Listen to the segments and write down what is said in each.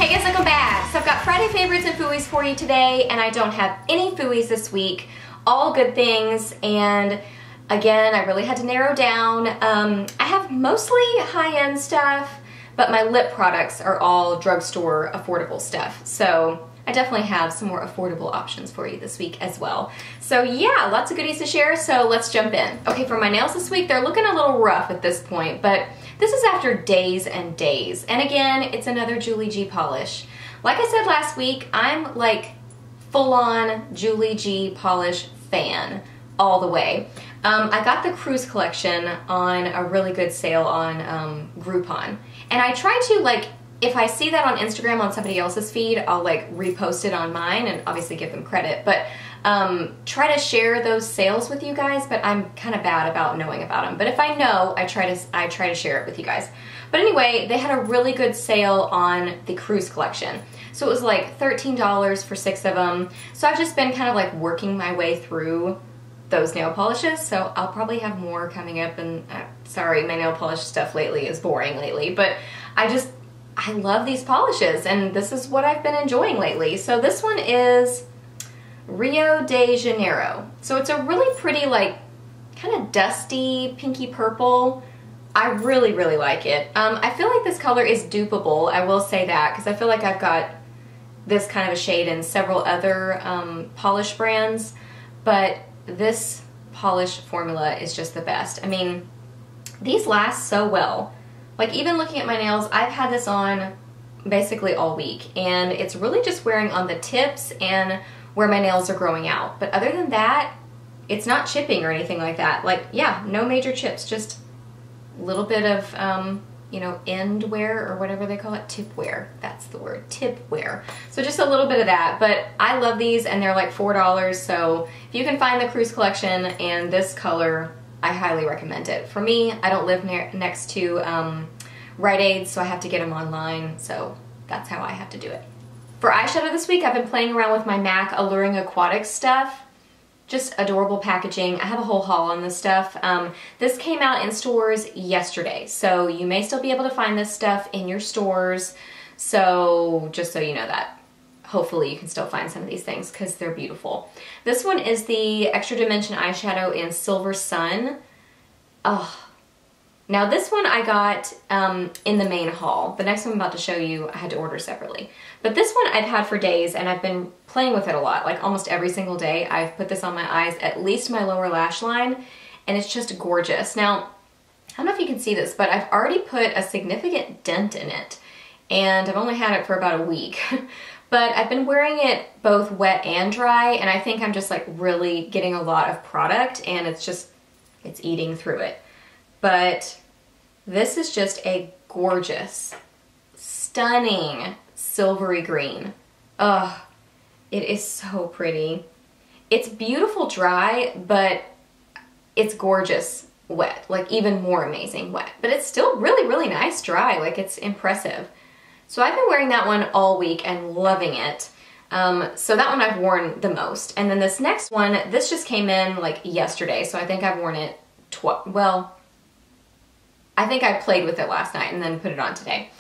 Hey guys, welcome back. So I've got Friday favorites and Fooeys for you today, and I don't have any Fooeys this week. All good things, and again, I really had to narrow down. I have mostly high-end stuff, but my lip products are all drugstore affordable stuff. So I definitely have some more affordable options for you this week as well. So yeah, lots of goodies to share, so let's jump in. Okay, for my nails this week, they're looking a little rough at this point, but this is after days and days. And again, it's another Julie G polish. Like I said last week, I'm like full-on Julie G polish fan all the way. I got the Cruise collection on a really good sale on Groupon. And I try to, like, if I see that on Instagram on somebody else's feed, I'll like repost it on mine and obviously give them credit. But try to share those sales with you guys, but I'm kind of bad about knowing about them. But if I know, I try to share it with you guys. But anyway, they had a really good sale on the Cruise collection. So it was like $13 for 6 of them. So I've just been kind of like working my way through those nail polishes. So I'll probably have more coming up, and sorry, my nail polish stuff lately is boring lately, but I love these polishes, and this is what I've been enjoying lately. So this one is Rio de Janiero. So it's a really pretty, like, kind of dusty, pinky purple. I really, really like it. I feel like this color is dupeable, I will say that, because I feel like I've got this kind of a shade in several other polish brands, but this polish formula is just the best. I mean, these last so well. Like, even looking at my nails, I've had this on basically all week, and it's really just wearing on the tips and where my nails are growing out. But other than that, it's not chipping or anything like that. Like, yeah, no major chips, just a little bit of, you know, end wear or whatever they call it, tip wear. That's the word, tip wear. So just a little bit of that, but I love these, and they're like $4, so if you can find the Cruise collection and this color, I highly recommend it. For me, I don't live next to Rite Aid, so I have to get them online, so that's how I have to do it. For eyeshadow this week, I've been playing around with my MAC Alluring Aquatic stuff. Just adorable packaging. I have a whole haul on this stuff. This came out in stores yesterday, so you may still be able to find this stuff in your stores, so just so you know that. Hopefully you can still find some of these things because they're beautiful. This one is the Extra Dimension eyeshadow in Silver Sun. Oh, now this one I got in the main haul. The next one I'm about to show you I had to order separately. But this one I've had for days, and I've been playing with it a lot. Like almost every single day I've put this on my eyes, at least my lower lash line, and it's just gorgeous. Now, I don't know if you can see this, but I've already put a significant dent in it, and I've only had it for about a week. But I've been wearing it both wet and dry, and I think I'm just like really getting a lot of product, and it's eating through it. But this is just a gorgeous, stunning silvery green. Ugh, it is so pretty. It's beautiful dry, but it's gorgeous wet, like even more amazing wet. But it's still really, really nice dry, like it's impressive. So I've been wearing that one all week and loving it. So that one I've worn the most. And then this next one, this just came in like yesterday, so I think I've worn it well, I think I played with it last night and then put it on today.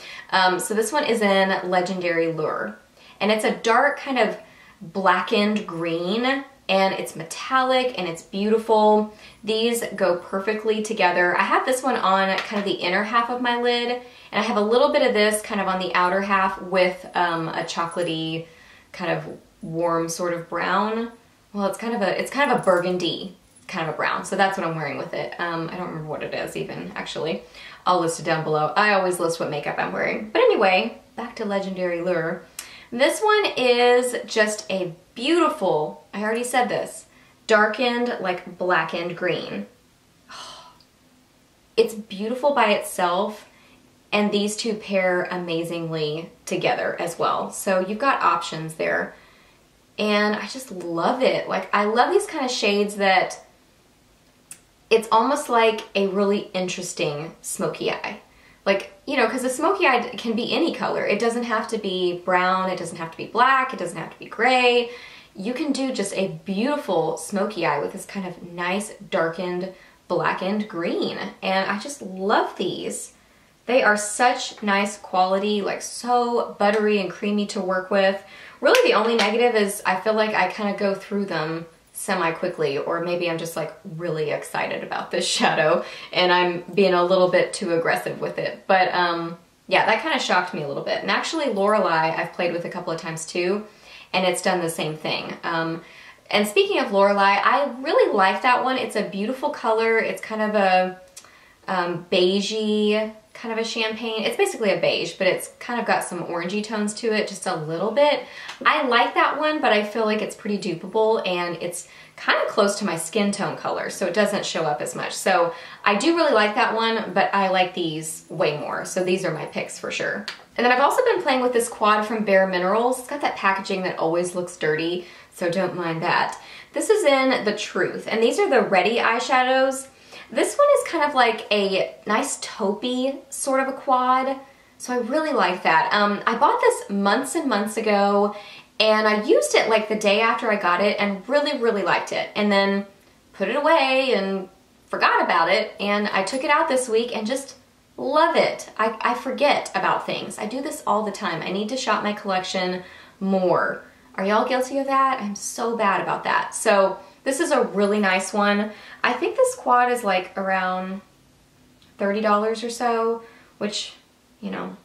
So this one is in Legendary Lure. And it's a dark kind of blackened green, and it's metallic and it's beautiful. These go perfectly together. I have this one on kind of the inner half of my lid, and I have a little bit of this kind of on the outer half with a chocolatey kind of warm sort of brown. Well, it's kind of a burgundy kind of a brown, so that's what I'm wearing with it. I don't remember what it is even, actually. I'll list it down below. I always list what makeup I'm wearing. But anyway, back to Legendary Lure. This one is just a beautiful, I already said this, darkened, like blackened green. It's beautiful by itself, and these two pair amazingly together as well. So you've got options there, and I just love it. Like, I love these kind of shades that it's almost like a really interesting smoky eye. Like, you know, because a smoky eye can be any color. It doesn't have to be brown, it doesn't have to be black, it doesn't have to be gray. You can do just a beautiful smoky eye with this kind of nice darkened blackened green, and I just love these. They are such nice quality, like so buttery and creamy to work with. Really the only negative is I feel like I kind of go through them semi-quickly, or maybe I'm just like really excited about this shadow and I'm being a little bit too aggressive with it. But yeah, that kind of shocked me a little bit. And actually Lorelei I've played with a couple of times too, and it's done the same thing. And speaking of Lorelei, I really like that one. It's a beautiful color. It's kind of a beigey, kind of a champagne. It's basically a beige, but it's kind of got some orangey tones to it, just a little bit. I like that one, but I feel like it's pretty dupeable and it's kind of close to my skin tone color, so it doesn't show up as much. So I do really like that one, but I like these way more. So these are my picks for sure. And then I've also been playing with this quad from Bare Minerals. It's got that packaging that always looks dirty, so don't mind that. This is in The Truth, and these are the Ready eyeshadows. This one is kind of like a nice taupey sort of a quad, so I really like that. I bought this months and months ago, and I used it like the day after I got it and really, really liked it. And then put it away and forgot about it, and I took it out this week and just love it. I forget about things. I do this all the time. I need to shop my collection more. Are y'all guilty of that? I'm so bad about that. So this is a really nice one. I think this quad is like around $30 or so, which, you know,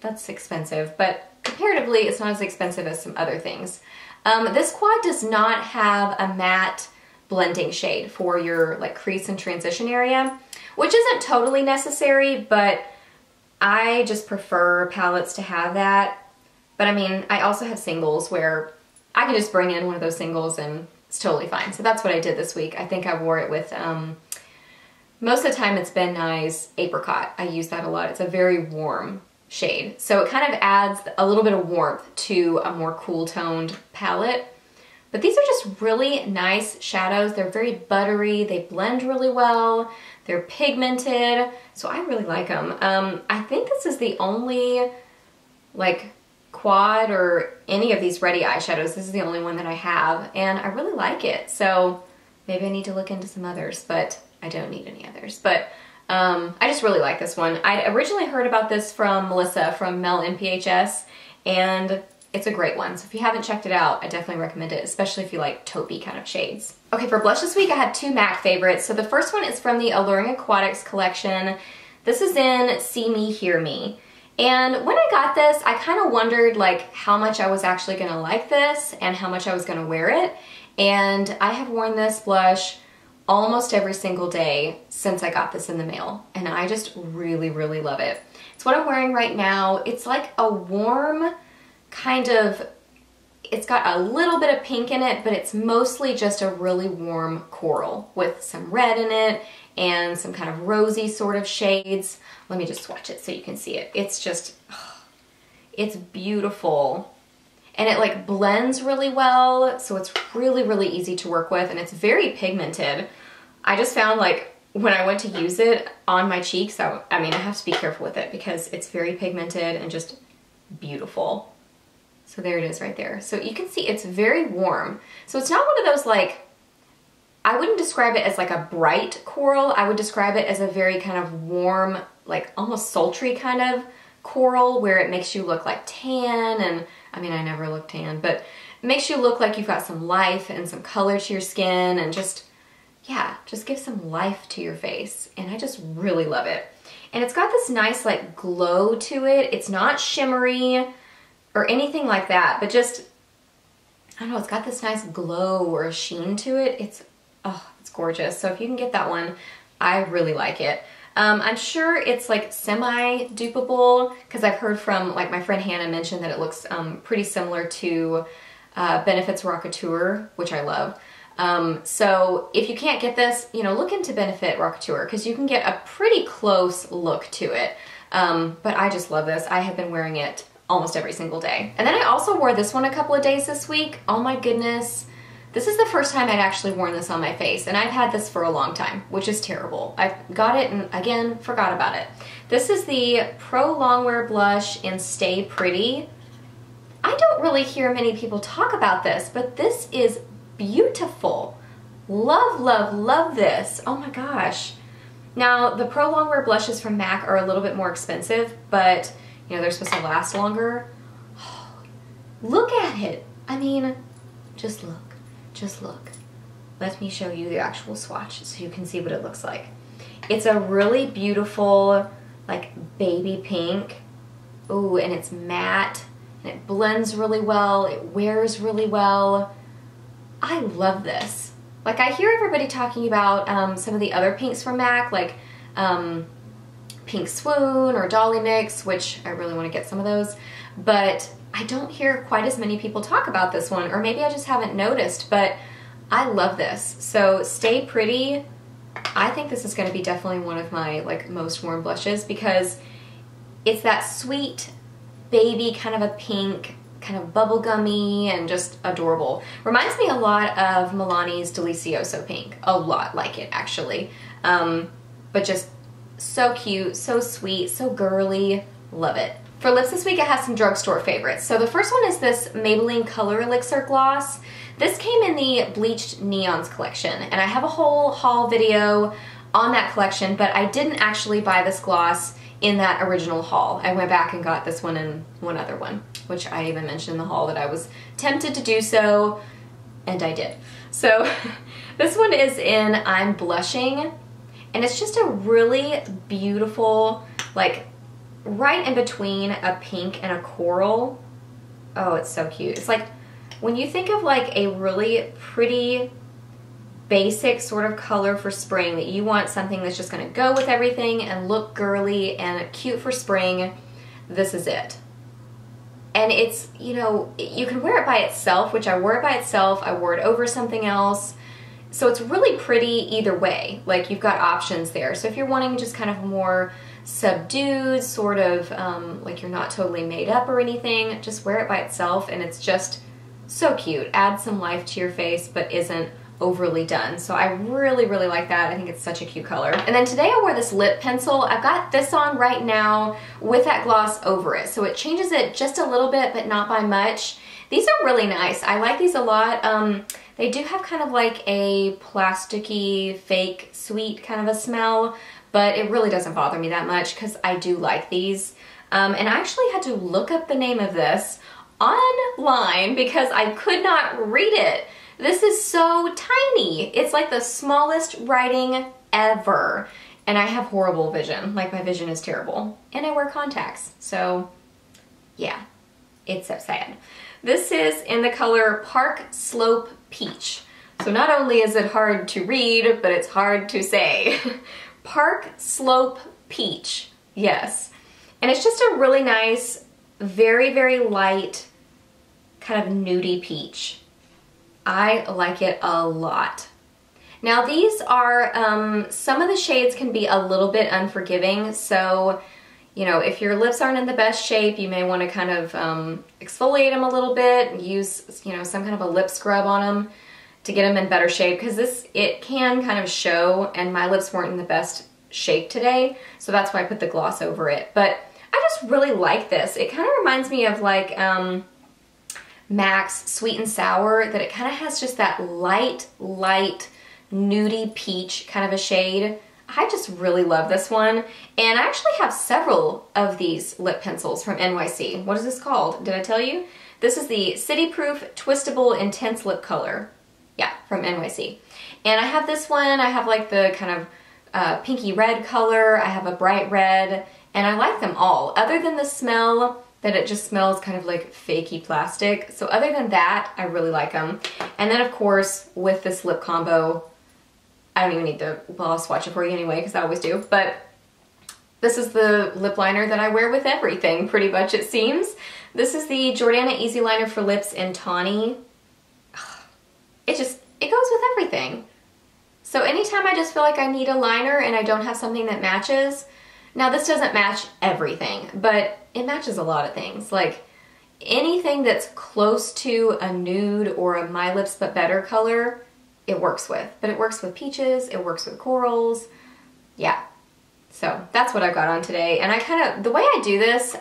that's expensive, but comparatively it's not as expensive as some other things. This quad does not have a matte blending shade for your like crease and transition area, which isn't totally necessary, but I just prefer palettes to have that. But I mean, I also have singles where I can just bring in one of those singles and it's totally fine. So that's what I did this week. I think I wore it with, most of the time it's Ben Nye's Apricot. I use that a lot. It's a very warm shade. So it kind of adds a little bit of warmth to a more cool toned palette. But these are just really nice shadows. They're very buttery. They blend really well. They're pigmented. So I really like them. I think this is the only like quad or any of these Ready eyeshadows. This is the only one that I have and I really like it. So maybe I need to look into some others, but I don't need any others. But I just really like this one. I originally heard about this from Melissa from Mel MPHS, and it's a great one. So if you haven't checked it out, I definitely recommend it, especially if you like taupey kind of shades. Okay, for blush this week, I had two MAC favorites. So the first one is from the Alluring Aquatics collection. This is in See Me, Hear Me. And when I got this, I kind of wondered like how much I was actually gonna like this and how much I was gonna wear it. And I have worn this blush almost every single day since I got this in the mail. And I just really, really love it. It's what I'm wearing right now. It's like a warm kind of, it's got a little bit of pink in it, but it's mostly just a really warm coral with some red in it and some kind of rosy sort of shades. Let me just swatch it so you can see it. It's just, it's beautiful. And it like blends really well, so it's really, really easy to work with, and it's very pigmented. I just found like when I went to use it on my cheeks, I mean, I have to be careful with it because it's very pigmented and just beautiful. So there it is right there. So you can see it's very warm. So it's not one of those like, I wouldn't describe it as like a bright coral. I would describe it as a very kind of warm, like almost sultry kind of coral where it makes you look like tan. And I mean, I never look tan, but it makes you look like you've got some life and some color to your skin and just, yeah, just give some life to your face. And I just really love it. And it's got this nice like glow to it. It's not shimmery or anything like that, but just, I don't know, it's got this nice glow or sheen to it. It's, oh, it's gorgeous. So if you can get that one, I really like it. I'm sure it's like semi-dupeable because I've heard from like my friend Hannah mentioned that it looks pretty similar to Benefit's Rockateur, which I love. So if you can't get this, you know, look into Benefit Rockateur because you can get a pretty close look to it. But I just love this. I have been wearing it almost every single day. And then I also wore this one a couple of days this week. Oh my goodness. This is the first time I'd actually worn this on my face, and I've had this for a long time, which is terrible. I got it and again, forgot about it. This is the Pro Longwear Blush in Stay Pretty. I don't really hear many people talk about this, but this is beautiful. Love, love, love this. Oh my gosh. Now, the Pro Longwear blushes from MAC are a little bit more expensive, but, you know, they're supposed to last longer. Oh, look at it. I mean, just look. Just look. Let me show you the actual swatch so you can see what it looks like. It's a really beautiful, like, baby pink. Ooh, and it's matte, and it blends really well. It wears really well. I love this. Like, I hear everybody talking about some of the other pinks from MAC, like Pink Swoon or Dolly Mix, which I really want to get some of those, but I don't hear quite as many people talk about this one, or maybe I just haven't noticed, but I love this. So Stay Pretty, I think this is going to be definitely one of my like most worn blushes because it's that sweet baby kind of a pink, kind of bubblegummy and just adorable. Reminds me a lot of Milani's Delicioso pink. A lot like it, actually. But just so cute, so sweet, so girly. Love it. For lips this week, I have some drugstore favorites. So the first one is this Maybelline Color Elixir Gloss. This came in the Bleached Neons collection, and I have a whole haul video on that collection, but I didn't actually buy this gloss in that original haul. I went back and got this one and one other one, which I even mentioned in the haul that I was tempted to do so, and I did. So this one is in I'm Blushing, and it's just a really beautiful, like, right in between a pink and a coral. Oh, it's so cute. It's like, when you think of like a really pretty, basic sort of color for spring, that you want something that's just gonna go with everything and look girly and cute for spring, this is it. And it's, you know, you can wear it by itself, which I wore it by itself, I wore it over something else. So it's really pretty either way. Like, you've got options there. So if you're wanting just kind of more subdued, sort of like you're not totally made up or anything, just wear it by itself and it's just so cute. Adds some life to your face but isn't overly done. So I really, really like that. I think it's such a cute color. And then today I wore this lip pencil. I've got this on right now with that gloss over it. So it changes it just a little bit, but not by much. These are really nice. I like these a lot. They do have kind of like a plasticky, fake, sweet kind of a smell, but it really doesn't bother me that much because I do like these. And I actually had to look up the name of this online because I could not read it. This is so tiny. It's like the smallest writing ever. And I have horrible vision. Like, my vision is terrible. And I wear contacts. So, yeah, it's so sad. This is in the color Park Slope Peach. So not only is it hard to read, but it's hard to say. Park Slope Peach, yes. And it's just a really nice, very, very light, kind of nudie peach. I like it a lot. Now these are, some of the shades can be a little bit unforgiving, so, you know, if your lips aren't in the best shape, you may want to kind of exfoliate them a little bit and use, you know, some kind of a lip scrub on them to get them in better shape, because this, it can kind of show, and my lips weren't in the best shape today, so that's why I put the gloss over it. But I just really like this. It kind of reminds me of like MAC's Sweet and Sour, that it kind of has just that light, nudie peach kind of a shade. I just really love this one, and I actually have several of these lip pencils from NYC. What is this called? Did I tell you? This is the City Proof Twistable Intense Lip Color. Yeah, from NYC. And I have this one. I have like the kind of pinky red color. I have a bright red, and I like them all. Other than the smell, that it just smells kind of like fakey plastic. So other than that, I really like them. And then of course, with this lip combo, I don't even need to, well, I'll swatch it for you anyway, because I always do. But this is the lip liner that I wear with everything, pretty much, it seems. This is the Jordana Easy Liner for Lips in Tawny. It goes with everything. So anytime I just feel like I need a liner and I don't have something that matches, now this doesn't match everything, but it matches a lot of things. Like, anything that's close to a nude or a My Lips But Better color, it works with. But it works with peaches, it works with corals. Yeah. So that's what I've got on today. And I kind of, the way I do this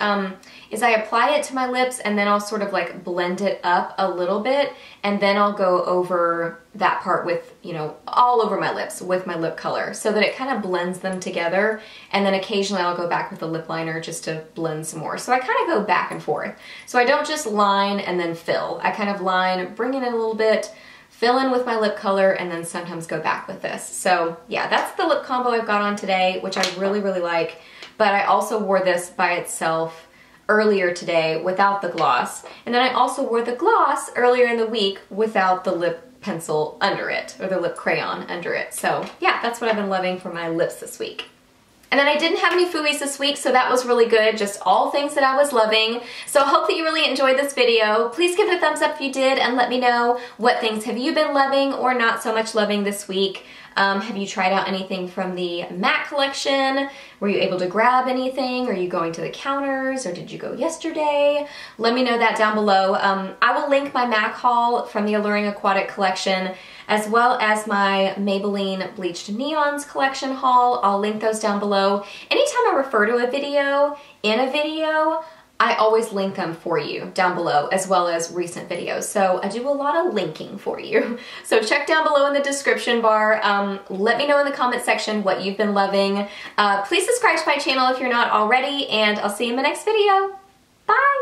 is I apply it to my lips and then I'll sort of like blend it up a little bit, and then I'll go over that part with, you know, all over my lips with my lip color so that it kind of blends them together. And then occasionally I'll go back with the lip liner just to blend some more. So I kind of go back and forth. So I don't just line and then fill. I kind of line, bring it in a little bit, fill in with my lip color, and then sometimes go back with this. So yeah, that's the lip combo I've got on today, which I really, really like. But I also wore this by itself earlier today without the gloss. And then I also wore the gloss earlier in the week without the lip pencil under it, or the lip crayon under it. So yeah, that's what I've been loving for my lips this week. And then I didn't have any Fooeys this week, so that was really good. Just all things that I was loving. So I hope that you really enjoyed this video. Please give it a thumbs up if you did, and let me know what things have you been loving or not so much loving this week. Have you tried out anything from the MAC collection? Were you able to grab anything? Are you going to the counters, or did you go yesterday? Let me know that down below. I will link my MAC haul from the Alluring Aquatic collection, as well as my Maybelline Bleached Neons collection haul. I'll link those down below. Anytime I refer to a video in a video, I always link them for you down below, as well as recent videos. So I do a lot of linking for you. So check down below in the description bar. Let me know in the comment section what you've been loving. Please subscribe to my channel if you're not already, and I'll see you in my next video. Bye!